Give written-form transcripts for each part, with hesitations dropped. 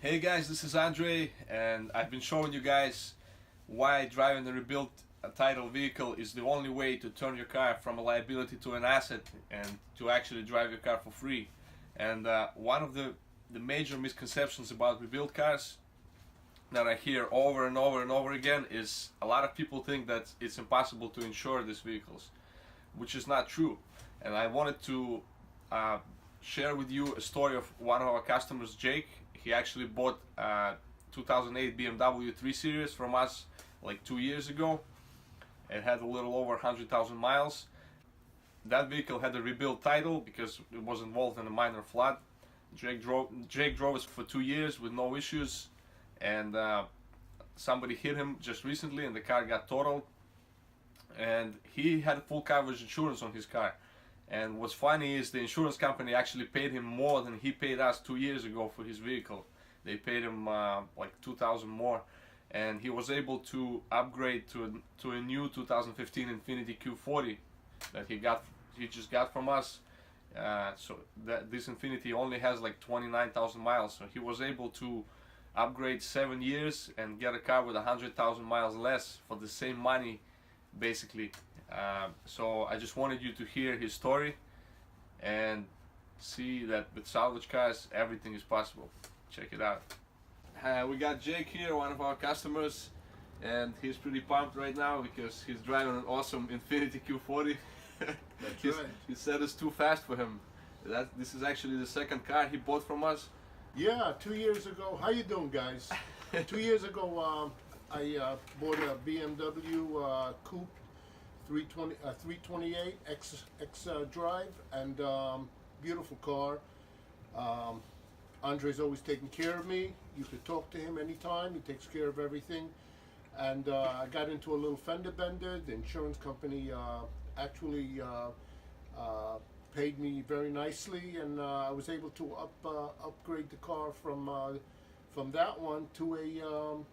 Hey guys, this is Andre, and I've been showing you guys why driving a rebuilt title vehicle is the only way to turn your car from a liability to an asset and to actually drive your car for free. And one of the major misconceptions about rebuilt cars that I hear over and over and over again is a lot of people think that it's impossible to insure these vehicles, which is not true. And I wanted to share with you a story of one of our customers, Jake. He actually bought a 2008 BMW 3 Series from us like 2 years ago. It had a little over 100,000 miles. That vehicle had a rebuilt title because it was involved in a minor flood. Jake drove it for 2 years with no issues, and somebody hit him just recently and the car got totaled, and he had full coverage insurance on his car. And what's funny is the insurance company actually paid him more than he paid us 2 years ago for his vehicle. They paid him like $2,000 more, and he was able to upgrade to a new 2015 Infiniti Q40 that he just got from us. So this Infiniti only has like 29,000 miles, so he was able to upgrade 7 years and get a car with 100,000 miles less for the same money, basically. So I just wanted you to hear his story and see that with salvage cars everything is possible. Check it out. We got Jake here, one of our customers, and he's pretty pumped right now because he's driving an awesome Infiniti Q40. That's right. He said it's too fast for him. This is actually the second car he bought from us. Yeah, 2 years ago. How you doing, guys? 2 years ago, I bought a BMW Coupe 328 X drive, and beautiful car. Andre's always taking care of me. You could talk to him anytime. He takes care of everything. And I got into a little fender bender. The insurance company actually paid me very nicely, and I was able to upgrade the car from that one to an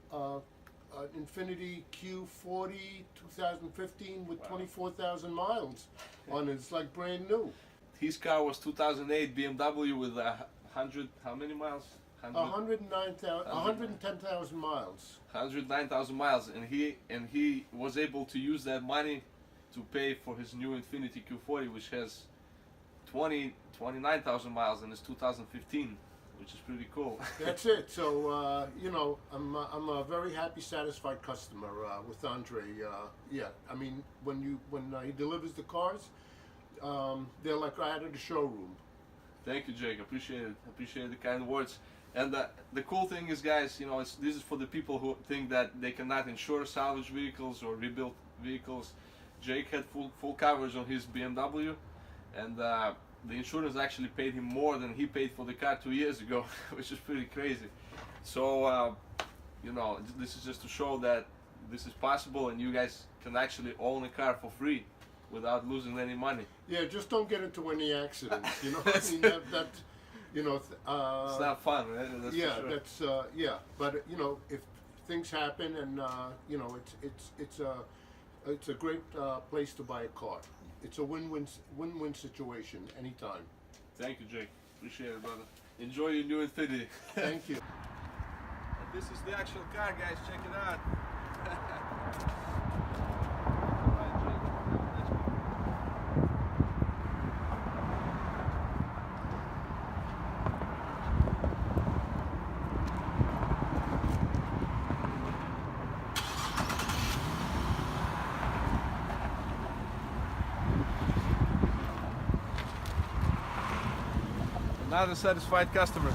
Infiniti Q40 2015 with 24,000 miles on it. It's like brand new. His car was 2008 BMW with 100, how many miles? 110,000 miles. 109,000 miles, and he was able to use that money to pay for his new Infiniti Q40, which has 29,000 miles, and it's 2015, which is pretty cool. That's it. So you know, I'm a very happy, satisfied customer with Andre. Yeah, I mean, when he delivers the cars, they're like out of the showroom. Thank you, Jake. Appreciate it. Appreciate the kind words. And the cool thing is, guys, you know, this is for the people who think that they cannot insure salvage vehicles or rebuilt vehicles. Jake had full coverage on his BMW, and the insurance actually paid him more than he paid for the car 2 years ago, which is pretty crazy. So, you know, this is just to show that this is possible, and you guys can actually own a car for free without losing any money. Yeah, just don't get into any accidents. You know, I mean that you know. It's not fun, right? That's yeah, for sure. that's yeah. But you know, if things happen, and you know, it's a great place to buy a car. It's a win-win situation anytime. Thank you, Jake. Appreciate it, brother. Enjoy your new Infiniti. Thank you. And this is the actual car, guys. Check it out. Not a satisfied customer.